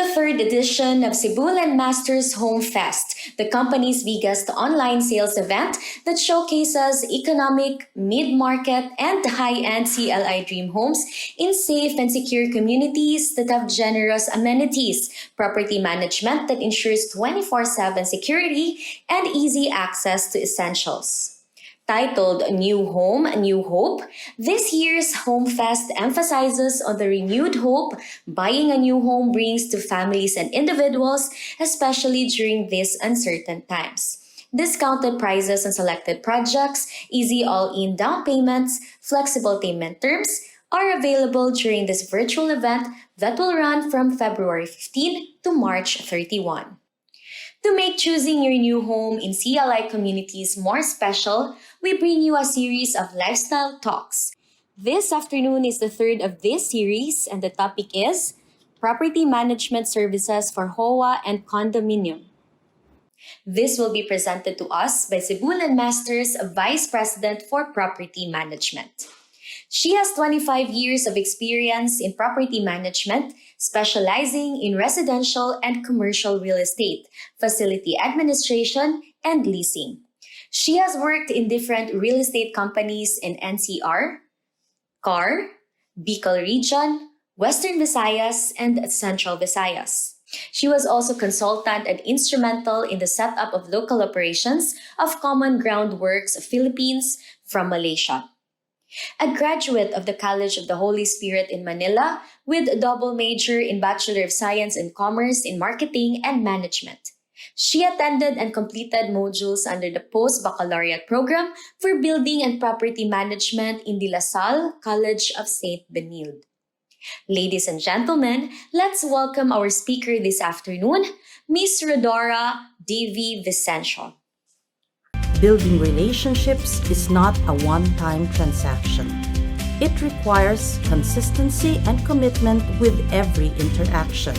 the third edition of Cebu Landmasters Homefest, the company's biggest online sales event that showcases economic, mid-market, and high-end CLI dream homes in safe and secure communities that have generous amenities, property management that ensures 24/7 security, and easy access to essentials. Titled New Home, New Hope, this year's Homefest emphasizes on the renewed hope buying a new home brings to families and individuals, especially during these uncertain times. Discounted prices on selected projects, easy all-in down payments, flexible payment terms are available during this virtual event that will run from February 15 to March 31. To make choosing your new home in CLI communities more special, we bring you a series of lifestyle talks. This afternoon is the third of this series, and the topic is Property Management Services for HOA and Condominium. This will be presented to us by Cebu Landmasters Vice President for Property Management. She has 25 years of experience in property management, specializing in residential and commercial real estate, facility administration, and leasing. She has worked in different real estate companies in NCR, CAR, Bicol Region, Western Visayas, and Central Visayas. She was also consultant and instrumental in the setup of local operations of Common Ground Works Philippines from Malaysia. A graduate of the College of the Holy Spirit in Manila with a double major in Bachelor of Science in Commerce in Marketing and Management. She attended and completed modules under the Post-Baccalaureate Program for Building and Property Management in De La Salle College of St. Benilde. Ladies and gentlemen, let's welcome our speaker this afternoon, Ms. Rhodora Vicencio. Building relationships is not a one-time transaction. It requires consistency and commitment with every interaction.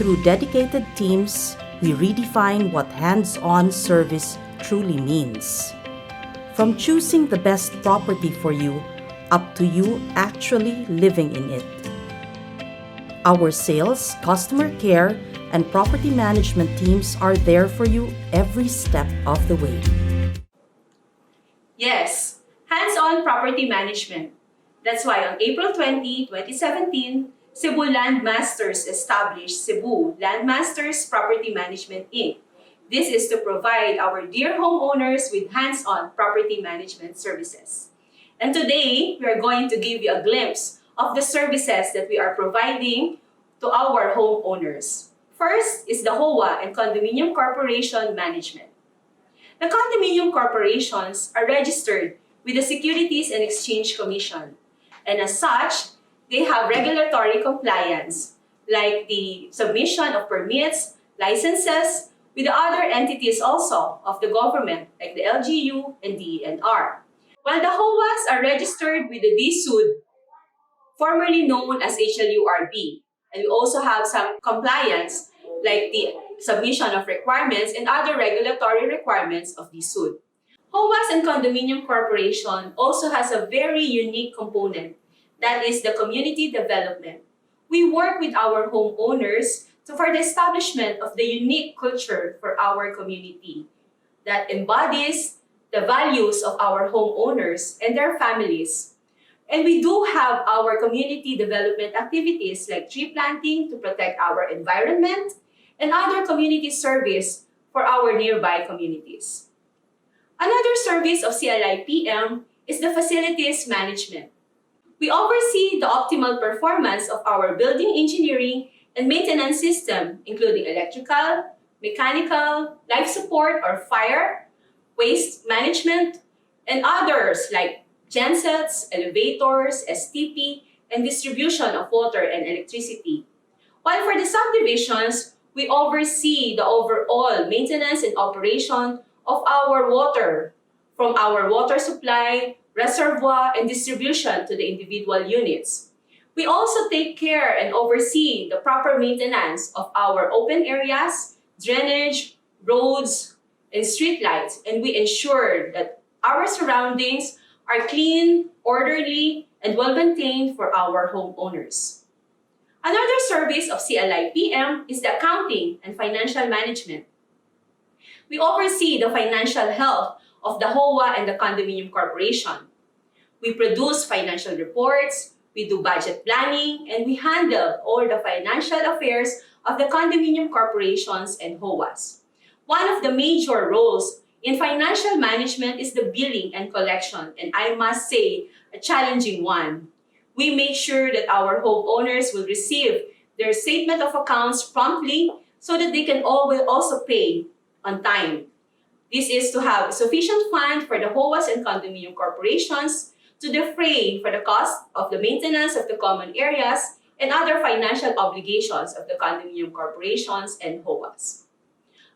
Through dedicated teams, we redefine what hands-on service truly means. From choosing the best property for you, up to you actually living in it. Our sales, customer care, and property management teams are there for you every step of the way. Yes, hands-on property management. That's why on April 20, 2017, Cebu Landmasters established Cebu Landmasters Property Management, Inc. This is to provide our dear homeowners with hands-on property management services. And today, we are going to give you a glimpse of the services that we are providing to our homeowners. First is the HOA and Condominium Corporation Management. The condominium corporations are registered with the Securities and Exchange Commission, and as such, they have regulatory compliance, like the submission of permits, licenses, with the other entities also of the government, like the LGU and DENR. While the HOAs are registered with the DSUD, formerly known as HLURB, and we also have some compliance, like the submission of requirements and other regulatory requirements of the SUD. HOAs and Condominium Corporation also has a very unique component, that is the community development. We work with our homeowners for the establishment of the unique culture for our community that embodies the values of our homeowners and their families. And we do have our community development activities like tree planting to protect our environment, and other community service for our nearby communities. Another service of CLI PM is the facilities management. We oversee the optimal performance of our building engineering and maintenance system, including electrical, mechanical, life support or fire, waste management, and others like gensets, elevators, STP, and distribution of water and electricity. While for the subdivisions, we oversee the overall maintenance and operation of our water, from our water supply, reservoir, and distribution to the individual units. We also take care and oversee the proper maintenance of our open areas, drainage, roads, and street lights, and we ensure that our surroundings are clean, orderly, and well-maintained for our homeowners. Another service of CLI PM is the accounting and financial management. We oversee the financial health of the HOA and the condominium corporation. We produce financial reports, we do budget planning, and we handle all the financial affairs of the condominium corporations and HOAs. One of the major roles in financial management is the billing and collection, and I must say, a challenging one. We make sure that our homeowners will receive their statement of accounts promptly so that they can also pay on time. This is to have sufficient fund for the HOAs and condominium corporations to defray for the cost of the maintenance of the common areas and other financial obligations of the condominium corporations and HOAs.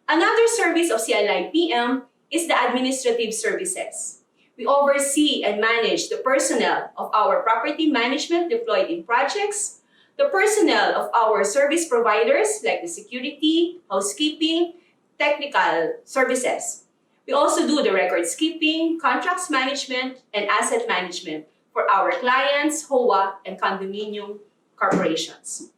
Another service of CLI PM is the administrative services. We oversee and manage the personnel of our property management deployed in projects, the personnel of our service providers like the security, housekeeping, technical services. We also do the records keeping, contracts management, and asset management for our clients, HOA, and condominium corporations.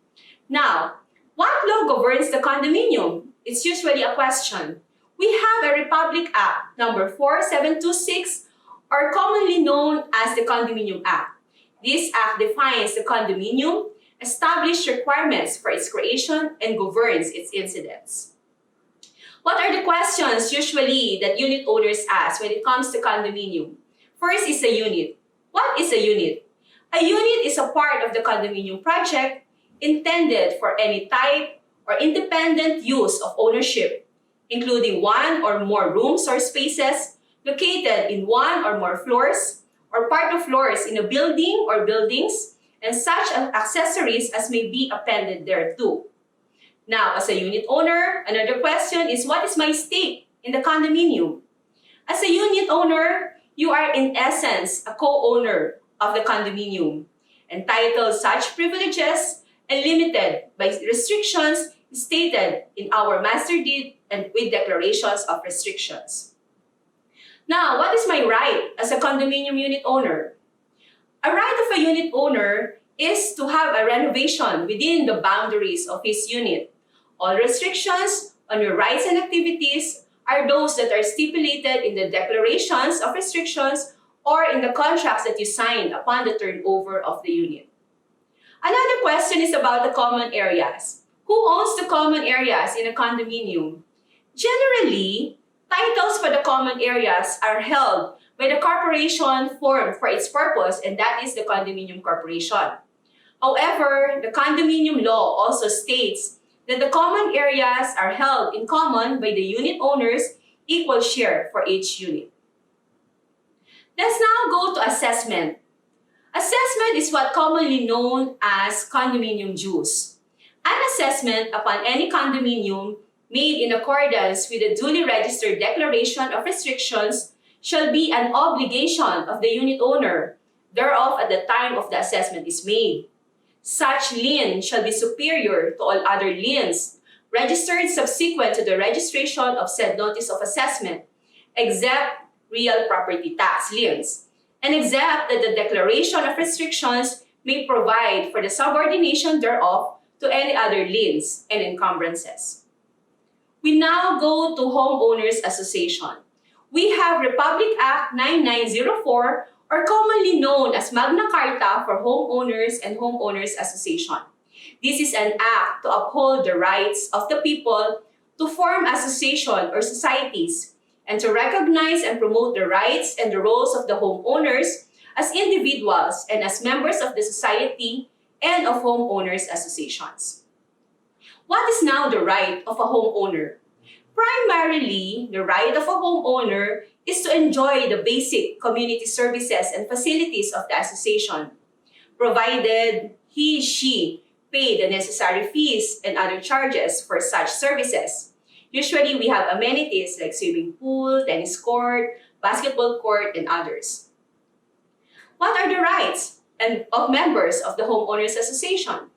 Now, what law governs the condominium? It's usually a question. We have a Republic Act number 4726, or commonly known as the Condominium Act. This act defines the condominium, establishes requirements for its creation, and governs its incidents. What are the questions usually that unit owners ask when it comes to condominium? First is a unit. What is a unit? A unit is a part of the condominium project intended for any type or independent use of ownership, including one or more rooms or spaces located in one or more floors or part of floors in a building or buildings, and such accessories as may be appended thereto. Now, as a unit owner, another question is, what is my stake in the condominium? As a unit owner, you are in essence a co-owner of the condominium, entitled such privileges and limited by restrictions stated in our master deed and with declarations of restrictions. Now, what is my right as a condominium unit owner? A right of a unit owner is to have a renovation within the boundaries of his unit. All restrictions on your rights and activities are those that are stipulated in the declarations of restrictions or in the contracts that you signed upon the turnover of the unit. Another question is about the common areas. Who owns the common areas in a condominium? Generally, titles for the common areas are held by the corporation formed for its purpose, and that is the condominium corporation. However, the condominium law also states that the common areas are held in common by the unit owners, equal share for each unit. Let's now go to assessment. Assessment is what commonly known as condominium dues. An assessment upon any condominium made in accordance with the duly registered declaration of restrictions shall be an obligation of the unit owner thereof at the time of the assessment is made. Such lien shall be superior to all other liens registered subsequent to the registration of said notice of assessment, except real property tax liens, and except that the declaration of restrictions may provide for the subordination thereof to any other liens and encumbrances. We now go to Homeowners Association. We have Republic Act 9904, or commonly known as Magna Carta for Homeowners and Homeowners Association. This is an act to uphold the rights of the people to form association or societies and to recognize and promote the rights and the roles of the homeowners as individuals and as members of the society and of homeowners associations. What is now the right of a homeowner? Primarily, the right of a homeowner is to enjoy the basic community services and facilities of the association, provided he/she pay the necessary fees and other charges for such services. Usually, we have amenities like swimming pool, tennis court, basketball court, and others. What are the rights of members of the Homeowners Association?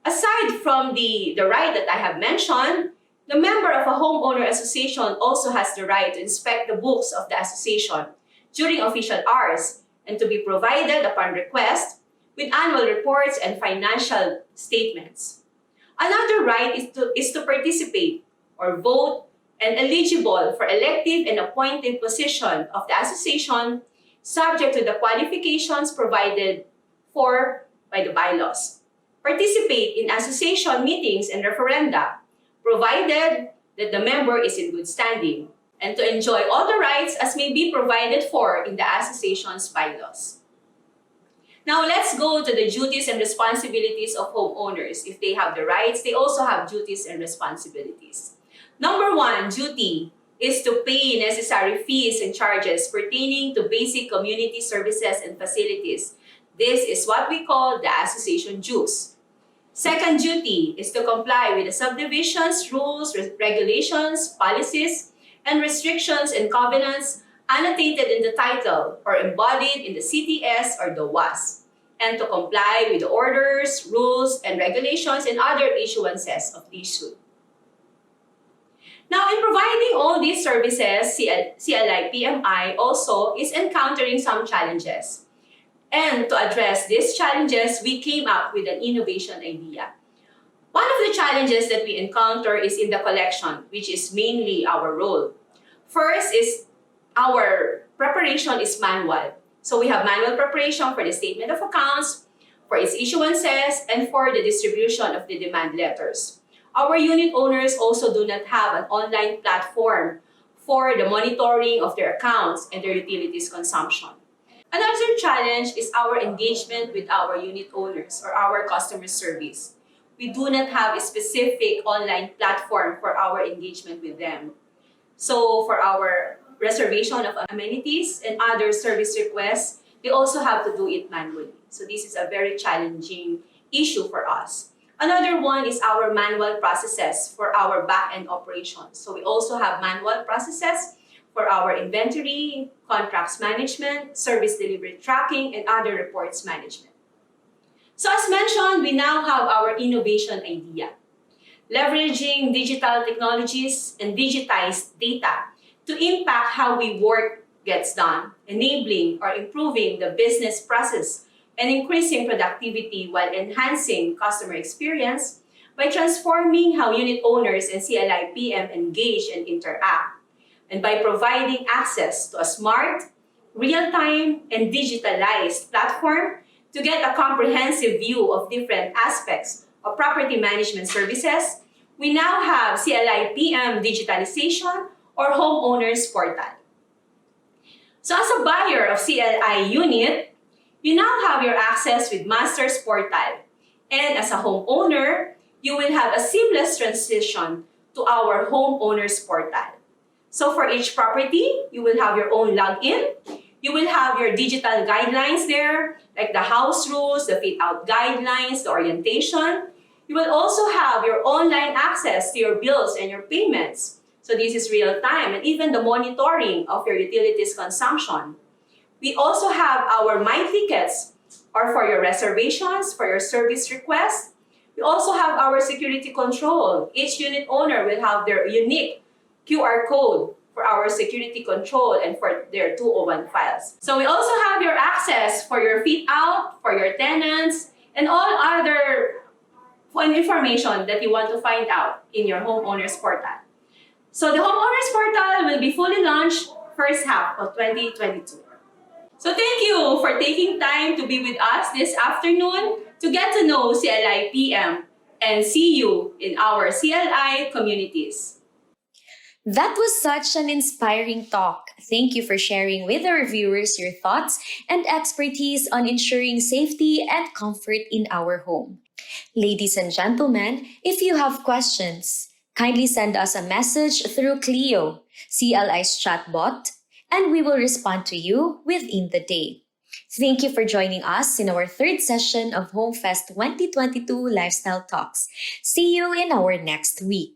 Aside from the right that I have mentioned, the member of a homeowner association also has the right to inspect the books of the association during official hours and to be provided upon request with annual reports and financial statements. Another right is to participate or vote and eligible for elective and appointed position of the association subject to the qualifications provided for by the bylaws. Participate in association meetings and referenda, provided that the member is in good standing, and to enjoy all the rights as may be provided for in the association's bylaws. Now let's go to the duties and responsibilities of homeowners. If they have the rights, they also have duties and responsibilities. Number one duty is to pay necessary fees and charges pertaining to basic community services and facilities. This is what we call the association dues. Second duty is to comply with the subdivisions, rules, regulations, policies, and restrictions and covenants annotated in the title or embodied in the CTS or the WAS, and to comply with the orders, rules, and regulations and other issuances of this suit. Now, in providing all these services, CLI PMI also is encountering some challenges. And to address these challenges, we came up with an innovation idea. One of the challenges that we encounter is in the collection, which is mainly our role. First is our preparation is manual. So we have manual preparation for the statement of accounts, for its issuances, and for the distribution of the demand letters. Our unit owners also do not have an online platform for the monitoring of their accounts and their utilities consumption. Another challenge is our engagement with our unit owners or our customer service. We do not have a specific online platform for our engagement with them. So for our reservation of amenities and other service requests, they also have to do it manually. So this is a very challenging issue for us. Another one is our manual processes for our back-end operations. So we also have manual processes for our inventory, contracts management, service delivery tracking, and other reports management. So as mentioned, we now have our innovation idea. Leveraging digital technologies and digitized data to impact how we work gets done, enabling or improving the business process and increasing productivity while enhancing customer experience by transforming how unit owners and CLI PM engage and interact, and by providing access to a smart, real-time, and digitalized platform to get a comprehensive view of different aspects of property management services, we now have CLI PM digitalization or homeowners portal. So as a buyer of CLI unit, you now have your access with Masters Portal. And as a homeowner, you will have a seamless transition to our homeowners portal. So for each property, you will have your own login. You will have your digital guidelines there, like the house rules, the fit-out guidelines, the orientation. You will also have your online access to your bills and your payments. So this is real time, and even the monitoring of your utilities consumption. We also have our My Tickets, or for your reservations, for your service requests. We also have our security control. Each unit owner will have their unique QR code for our security control and for their 201 files. So we also have your access for your fit out, for your tenants, and all other information that you want to find out in your homeowners portal. So the homeowners portal will be fully launched first half of 2022. So thank you for taking time to be with us this afternoon to get to know CLI PM and see you in our CLI communities. That was such an inspiring talk. Thank you for sharing with our viewers your thoughts and expertise on ensuring safety and comfort in our home. Ladies and gentlemen, if you have questions, kindly send us a message through Clio, CLI's chatbot, and we will respond to you within the day. Thank you for joining us in our third session of Homefest 2022 Lifestyle Talks. See you in our next week.